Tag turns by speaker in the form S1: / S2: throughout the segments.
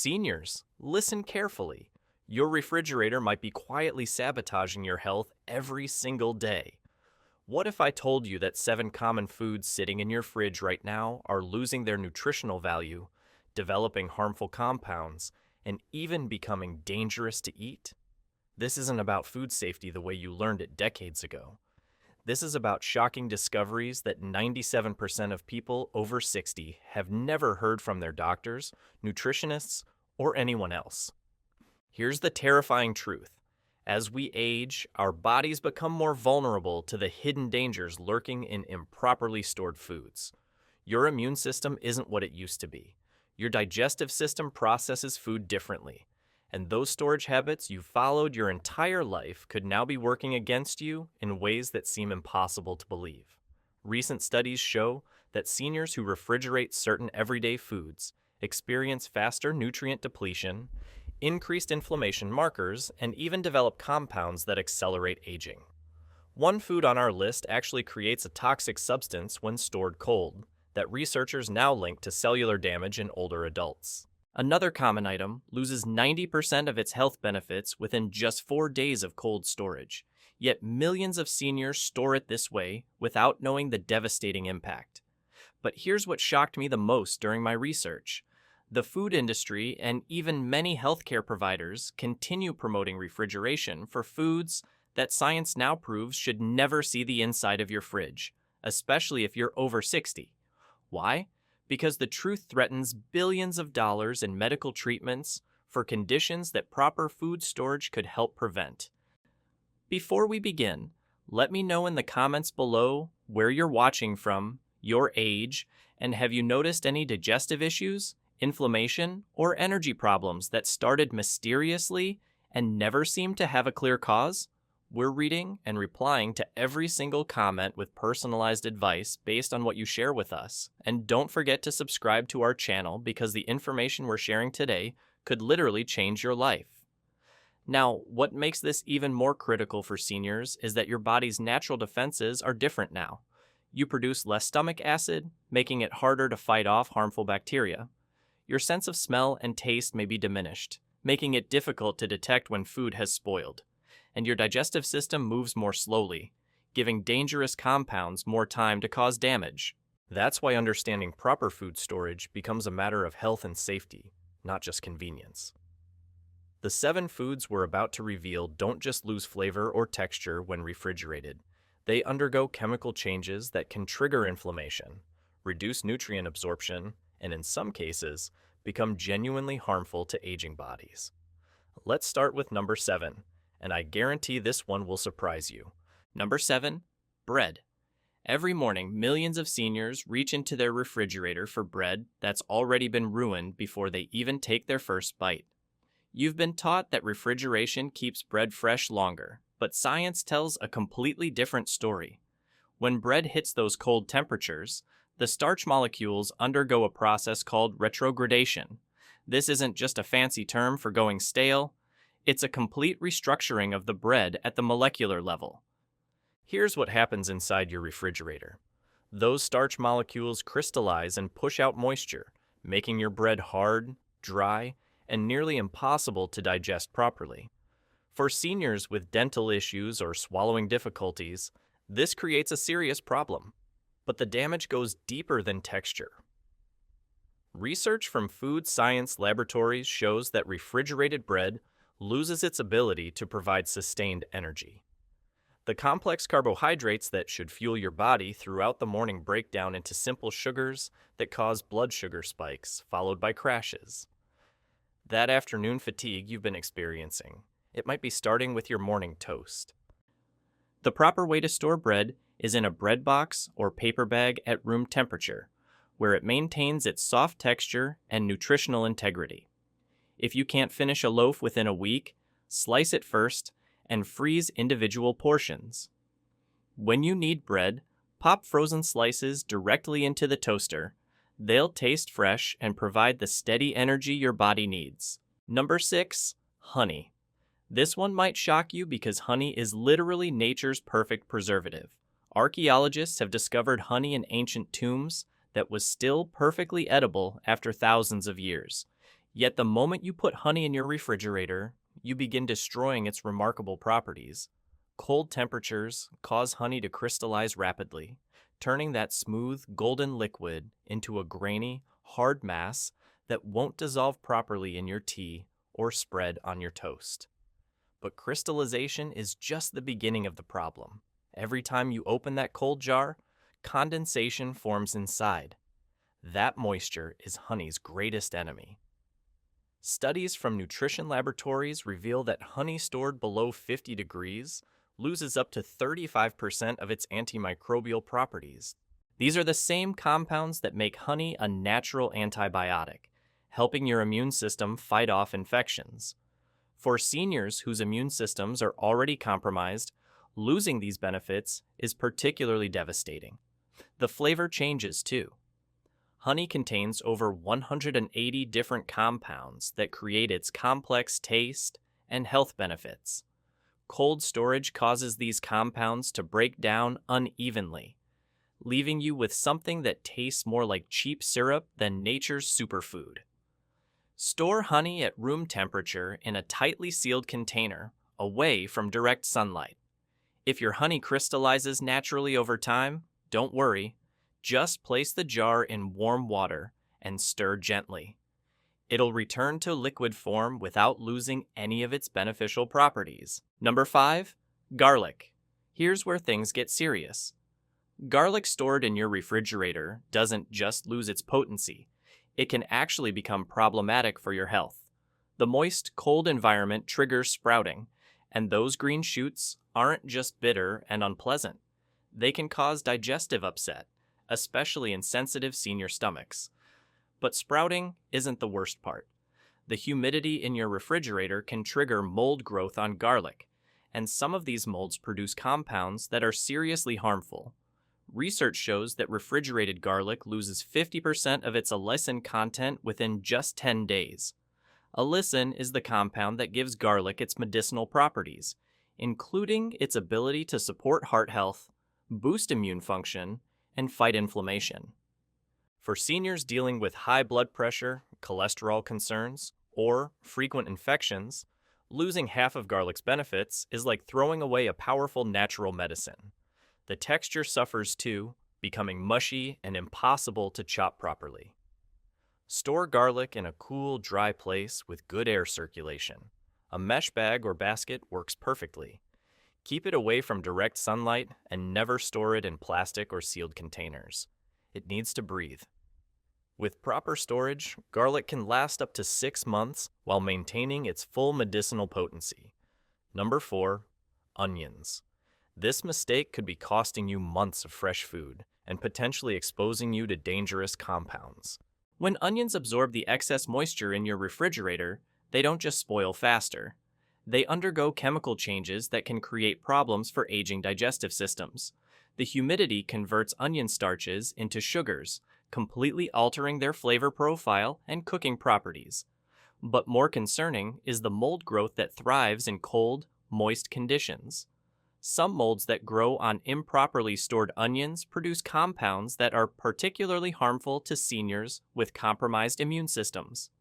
S1: Seniors, listen carefully. Your refrigerator might be quietly sabotaging your health every single day. What if I told you that 7 common foods sitting in your fridge right now are losing their nutritional value, developing harmful compounds, and even becoming dangerous to eat? This isn't about food safety the way you learned it decades ago. This is about shocking discoveries that 97% of people over 60 have never heard from their doctors, nutritionists, or anyone else. Here's the terrifying truth. As we age, our bodies become more vulnerable to the hidden dangers lurking in improperly stored foods. Your immune system isn't what it used to be. Your digestive system processes food differently, and those storage habits you followed your entire life could now be working against you in ways that seem impossible to believe. Recent studies show that seniors who refrigerate certain everyday foods experience faster nutrient depletion, increased inflammation markers, and even develop compounds that accelerate aging. One food on our list actually creates a toxic substance when stored cold that researchers now link to cellular damage in older adults. Another common item loses 90% of its health benefits within just 4 days of cold storage, yet millions of seniors store it this way without knowing the devastating impact. But here's what shocked me the most during my research. The food industry and even many healthcare providers continue promoting refrigeration for foods that science now proves should never see the inside of your fridge, especially if you're over 60. Why? Because the truth threatens billions of dollars in medical treatments for conditions that proper food storage could help prevent. Before we begin, let me know in the comments below where you're watching from, your age, and have you noticed any digestive issues, inflammation, or energy problems that started mysteriously and never seemed to have a clear cause? We're reading and replying to every single comment with personalized advice based on what you share with us. And don't forget to subscribe to our channel because the information we're sharing today could literally change your life. Now, what makes this even more critical for seniors is that your body's natural defenses are different now. You produce less stomach acid, making it harder to fight off harmful bacteria. Your sense of smell and taste may be diminished, making it difficult to detect when food has spoiled. And your digestive system moves more slowly, giving dangerous compounds more time to cause damage. That's why understanding proper food storage becomes a matter of health and safety, not just convenience. The 7 foods we're about to reveal don't just lose flavor or texture when refrigerated. They undergo chemical changes that can trigger inflammation, reduce nutrient absorption, and in some cases, become genuinely harmful to aging bodies. Let's start with number 7. And I guarantee this one will surprise you. Number 7, bread. Every morning, millions of seniors reach into their refrigerator for bread that's already been ruined before they even take their first bite. You've been taught that refrigeration keeps bread fresh longer, but science tells a completely different story. When bread hits those cold temperatures, the starch molecules undergo a process called retrogradation. This isn't just a fancy term for going stale. It's a complete restructuring of the bread at the molecular level. Here's what happens inside your refrigerator. Those starch molecules crystallize and push out moisture, making your bread hard, dry, and nearly impossible to digest properly. For seniors with dental issues or swallowing difficulties, this creates a serious problem. But the damage goes deeper than texture. Research from food science laboratories shows that refrigerated bread loses its ability to provide sustained energy. The complex carbohydrates that should fuel your body throughout the morning break down into simple sugars that cause blood sugar spikes, followed by crashes. That afternoon fatigue you've been experiencing, it might be starting with your morning toast. The proper way to store bread is in a bread box or paper bag at room temperature, where it maintains its soft texture and nutritional integrity. If you can't finish a loaf within a week, slice it first and freeze individual portions. When you need bread, pop frozen slices directly into the toaster. They'll taste fresh and provide the steady energy your body needs. Number 6, honey. This one might shock you because honey is literally nature's perfect preservative. Archaeologists have discovered honey in ancient tombs that was still perfectly edible after thousands of years. Yet the moment you put honey in your refrigerator, you begin destroying its remarkable properties. Cold temperatures cause honey to crystallize rapidly, turning that smooth, golden liquid into a grainy, hard mass that won't dissolve properly in your tea or spread on your toast. But crystallization is just the beginning of the problem. Every time you open that cold jar, condensation forms inside. That moisture is honey's greatest enemy. Studies from nutrition laboratories reveal that honey stored below 50 degrees loses up to 35% of its antimicrobial properties. These are the same compounds that make honey a natural antibiotic, helping your immune system fight off infections. For seniors whose immune systems are already compromised, losing these benefits is particularly devastating. The flavor changes too. Honey contains over 180 different compounds that create its complex taste and health benefits. Cold storage causes these compounds to break down unevenly, leaving you with something that tastes more like cheap syrup than nature's superfood. Store honey at room temperature in a tightly sealed container, away from direct sunlight. If your honey crystallizes naturally over time, don't worry. Just place the jar in warm water and stir gently. It'll return to liquid form without losing any of its beneficial properties. Number 5, garlic. Here's where things get serious. Garlic stored in your refrigerator doesn't just lose its potency. It can actually become problematic for your health. The moist, cold environment triggers sprouting, and those green shoots aren't just bitter and unpleasant. They can cause digestive upset, especially in sensitive senior stomachs. But sprouting isn't the worst part. The humidity in your refrigerator can trigger mold growth on garlic, and some of these molds produce compounds that are seriously harmful. Research shows that refrigerated garlic loses 50% of its allicin content within just 10 days. Allicin is the compound that gives garlic its medicinal properties, including its ability to support heart health, boost immune function, and fight inflammation. For seniors dealing with high blood pressure, cholesterol concerns, or frequent infections, losing half of garlic's benefits is like throwing away a powerful natural medicine. The texture suffers too, becoming mushy and impossible to chop properly. Store garlic in a cool, dry place with good air circulation. A mesh bag or basket works perfectly. Keep it away from direct sunlight and never store it in plastic or sealed containers. It needs to breathe. With proper storage, garlic can last up to 6 months while maintaining its full medicinal potency. Number 4, onions. This mistake could be costing you months of fresh food and potentially exposing you to dangerous compounds. When onions absorb the excess moisture in your refrigerator, they don't just spoil faster. They undergo chemical changes that can create problems for aging digestive systems. The humidity converts onion starches into sugars, completely altering their flavor profile and cooking properties. But more concerning is the mold growth that thrives in cold, moist conditions. Some molds that grow on improperly stored onions produce compounds that are particularly harmful to seniors with compromised immune systems.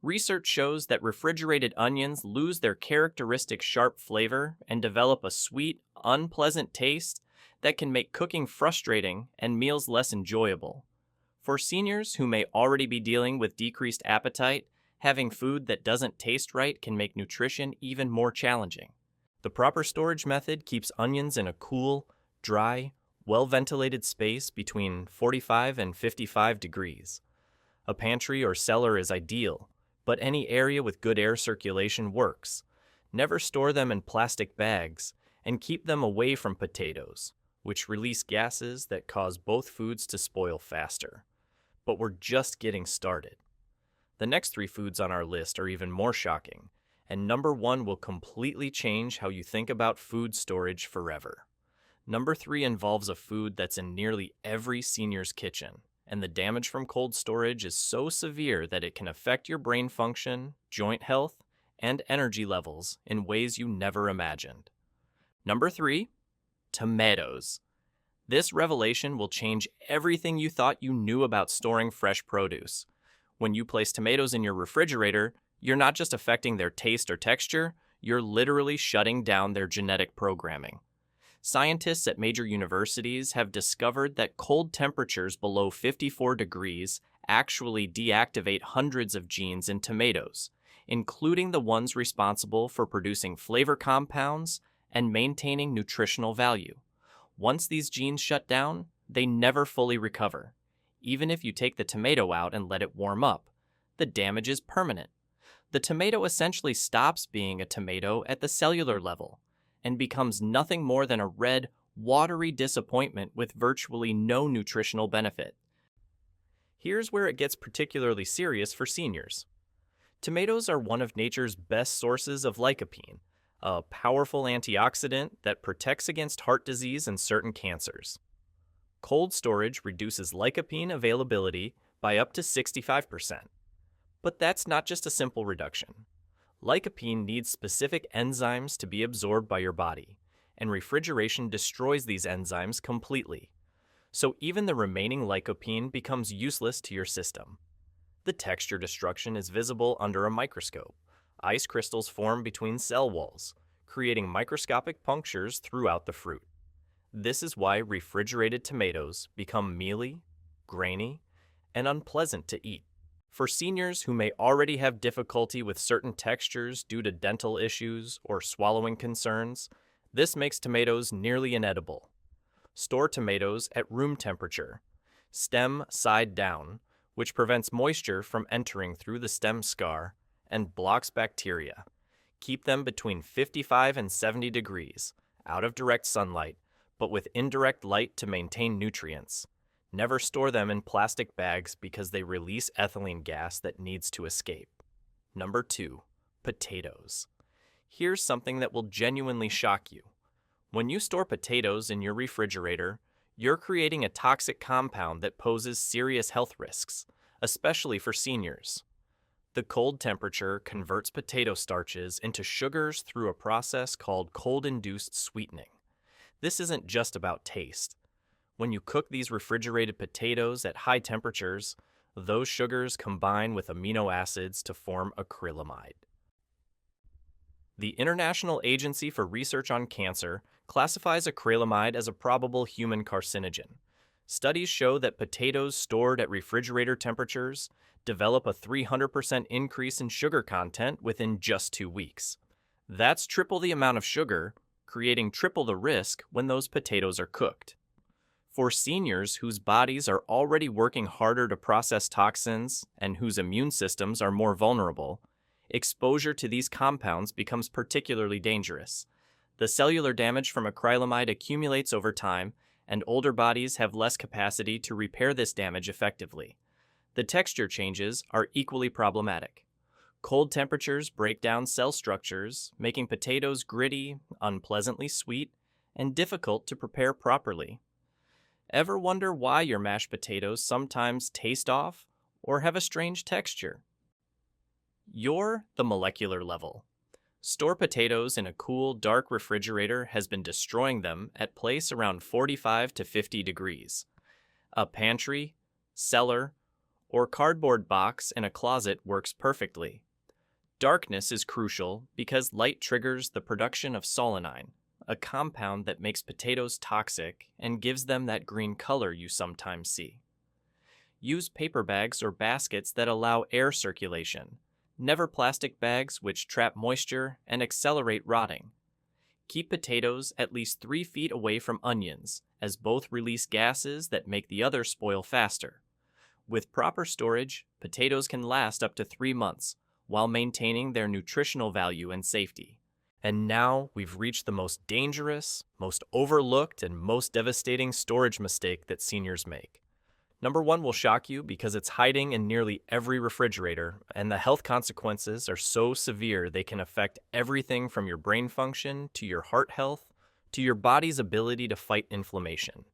S1: Research shows that refrigerated onions lose their characteristic sharp flavor and develop a sweet, unpleasant taste that can make cooking frustrating and meals less enjoyable. For seniors who may already be dealing with decreased appetite, having food that doesn't taste right can make nutrition even more challenging. The proper storage method keeps onions in a cool, dry, well-ventilated space between 45 and 55 degrees. A pantry or cellar is ideal, but any area with good air circulation works. Never store them in plastic bags, and keep them away from potatoes, which release gases that cause both foods to spoil faster. But we're just getting started. The next 3 foods on our list are even more shocking, and number 1 will completely change how you think about food storage forever. Number 3 involves a food that's in nearly every senior's kitchen, and the damage from cold storage is so severe that it can affect your brain function, joint health, and energy levels in ways you never imagined. Number 3, tomatoes. This revelation will change everything you thought you knew about storing fresh produce. When you place tomatoes in your refrigerator, you're not just affecting their taste or texture, you're literally shutting down their genetic programming. Scientists at major universities have discovered that cold temperatures below 54 degrees actually deactivate hundreds of genes in tomatoes, including the ones responsible for producing flavor compounds and maintaining nutritional value. Once these genes shut down, they never fully recover. Even if you take the tomato out and let it warm up, the damage is permanent. The tomato essentially stops being a tomato at the cellular level and becomes nothing more than a red, watery disappointment with virtually no nutritional benefit. Here's where it gets particularly serious for seniors. Tomatoes are one of nature's best sources of lycopene, a powerful antioxidant that protects against heart disease and certain cancers. Cold storage reduces lycopene availability by up to 65%. But that's not just a simple reduction. Lycopene needs specific enzymes to be absorbed by your body, and refrigeration destroys these enzymes completely. So even the remaining lycopene becomes useless to your system. The texture destruction is visible under a microscope. Ice crystals form between cell walls, creating microscopic punctures throughout the fruit. This is why refrigerated tomatoes become mealy, grainy, and unpleasant to eat. For seniors who may already have difficulty with certain textures due to dental issues or swallowing concerns, this makes tomatoes nearly inedible. Store tomatoes at room temperature, stem side down, which prevents moisture from entering through the stem scar and blocks bacteria. Keep them between 55 and 70 degrees, out of direct sunlight, but with indirect light to maintain nutrients. Never store them in plastic bags because they release ethylene gas that needs to escape. Number 2, potatoes. Here's something that will genuinely shock you. When you store potatoes in your refrigerator, you're creating a toxic compound that poses serious health risks, especially for seniors. The cold temperature converts potato starches into sugars through a process called cold-induced sweetening. This isn't just about taste. When you cook these refrigerated potatoes at high temperatures, those sugars combine with amino acids to form acrylamide. The International Agency for Research on Cancer classifies acrylamide as a probable human carcinogen. Studies show that potatoes stored at refrigerator temperatures develop a 300% increase in sugar content within just 2 weeks. That's triple the amount of sugar, creating triple the risk when those potatoes are cooked. For seniors whose bodies are already working harder to process toxins and whose immune systems are more vulnerable, exposure to these compounds becomes particularly dangerous. The cellular damage from acrylamide accumulates over time, and older bodies have less capacity to repair this damage effectively. The texture changes are equally problematic. Cold temperatures break down cell structures, making potatoes gritty, unpleasantly sweet, and difficult to prepare properly. Ever wonder why your mashed potatoes sometimes taste off or have a strange texture? You're the molecular level. Store potatoes in a cool, dark refrigerator has been destroying them at place around 45 to 50 degrees. A pantry, cellar, or cardboard box in a closet works perfectly. Darkness is crucial because light triggers the production of solanine, a compound that makes potatoes toxic and gives them that green color you sometimes see. Use paper bags or baskets that allow air circulation, never plastic bags which trap moisture and accelerate rotting. Keep potatoes at least 3 feet away from onions, as both release gases that make the other spoil faster. With proper storage, potatoes can last up to 3 months while maintaining their nutritional value and safety. And now we've reached the most dangerous, most overlooked, and most devastating storage mistake that seniors make. Number 1 will shock you because it's hiding in nearly every refrigerator, and the health consequences are so severe they can affect everything from your brain function to your heart health to your body's ability to fight inflammation.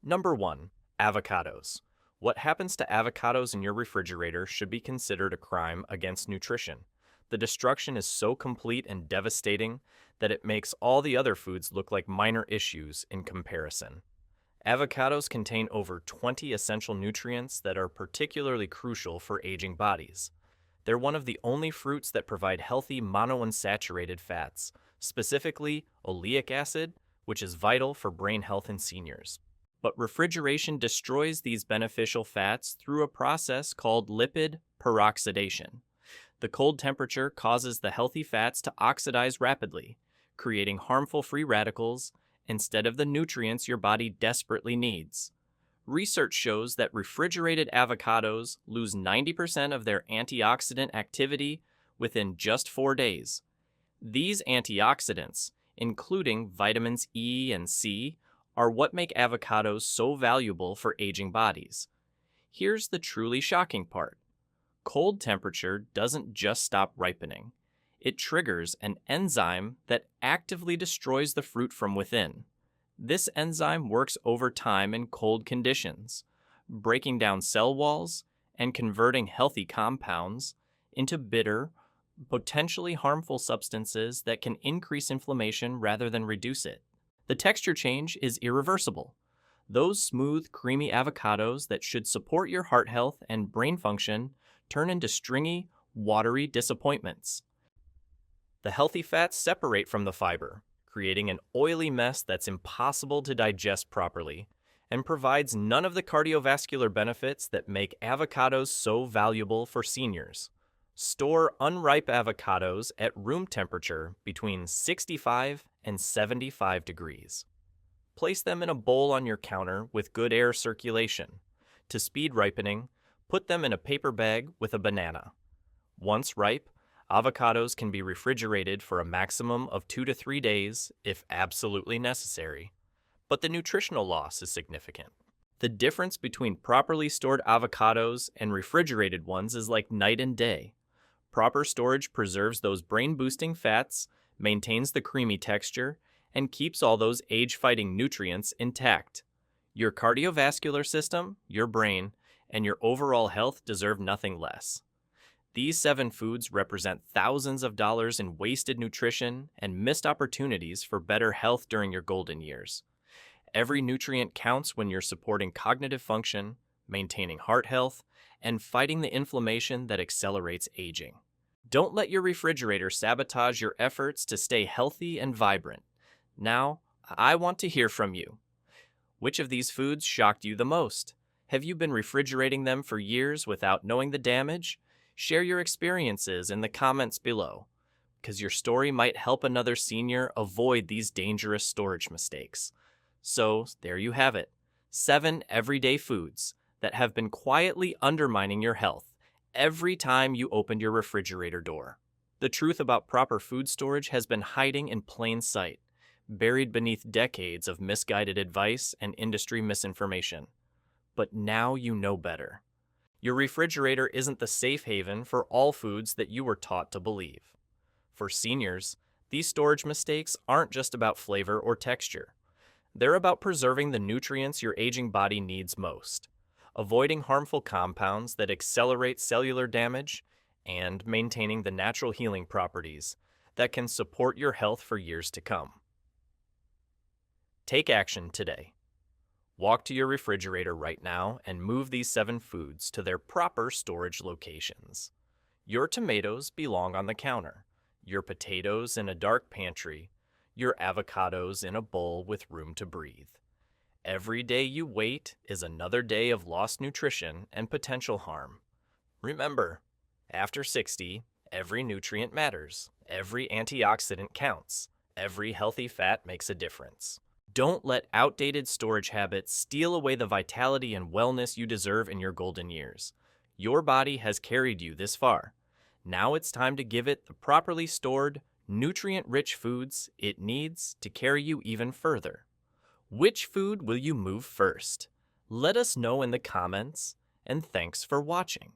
S1: Number 1, avocados. What happens to avocados in your refrigerator should be considered a crime against nutrition. The destruction is so complete and devastating that it makes all the other foods look like minor issues in comparison. Avocados contain over 20 essential nutrients that are particularly crucial for aging bodies. They're one of the only fruits that provide healthy monounsaturated fats, specifically oleic acid, which is vital for brain health in seniors. But refrigeration destroys these beneficial fats through a process called lipid peroxidation. The cold temperature causes the healthy fats to oxidize rapidly, creating harmful free radicals instead of the nutrients your body desperately needs. Research shows that refrigerated avocados lose 90% of their antioxidant activity within just 4 days. These antioxidants, including vitamins E and C, are what make avocados so valuable for aging bodies. Here's the truly shocking part. Cold temperature doesn't just stop ripening. It triggers an enzyme that actively destroys the fruit from within. This enzyme works over time in cold conditions, breaking down cell walls and converting healthy compounds into bitter, potentially harmful substances that can increase inflammation rather than reduce it. The texture change is irreversible. Those smooth, creamy avocados that should support your heart health and brain function turn into stringy, watery disappointments. The healthy fats separate from the fiber, creating an oily mess that's impossible to digest properly and provides none of the cardiovascular benefits that make avocados so valuable for seniors. Store unripe avocados at room temperature between 65 and 75 degrees. Place them in a bowl on your counter with good air circulation. To speed ripening, put them in a paper bag with a banana. Once ripe, avocados can be refrigerated for a maximum of 2 to 3 days if absolutely necessary. But the nutritional loss is significant. The difference between properly stored avocados and refrigerated ones is like night and day. Proper storage preserves those brain-boosting fats, maintains the creamy texture, and keeps all those age-fighting nutrients intact. Your cardiovascular system, your brain, and your overall health deserve nothing less. These 7 foods represent thousands of dollars in wasted nutrition and missed opportunities for better health during your golden years. Every nutrient counts when you're supporting cognitive function, maintaining heart health, and fighting the inflammation that accelerates aging. Don't let your refrigerator sabotage your efforts to stay healthy and vibrant. Now, I want to hear from you. Which of these foods shocked you the most? Have you been refrigerating them for years without knowing the damage? Share your experiences in the comments below, because your story might help another senior avoid these dangerous storage mistakes. So, there you have it. 7 everyday foods that have been quietly undermining your health every time you opened your refrigerator door. The truth about proper food storage has been hiding in plain sight, buried beneath decades of misguided advice and industry misinformation. But now you know better. Your refrigerator isn't the safe haven for all foods that you were taught to believe. For seniors, these storage mistakes aren't just about flavor or texture. They're about preserving the nutrients your aging body needs most, avoiding harmful compounds that accelerate cellular damage, and maintaining the natural healing properties that can support your health for years to come. Take action today. Walk to your refrigerator right now and move these 7 foods to their proper storage locations. Your tomatoes belong on the counter, your potatoes in a dark pantry, your avocados in a bowl with room to breathe. Every day you wait is another day of lost nutrition and potential harm. Remember, after 60, every nutrient matters, every antioxidant counts, every healthy fat makes a difference. Don't let outdated storage habits steal away the vitality and wellness you deserve in your golden years. Your body has carried you this far. Now it's time to give it the properly stored, nutrient-rich foods it needs to carry you even further. Which food will you move first? Let us know in the comments, and thanks for watching.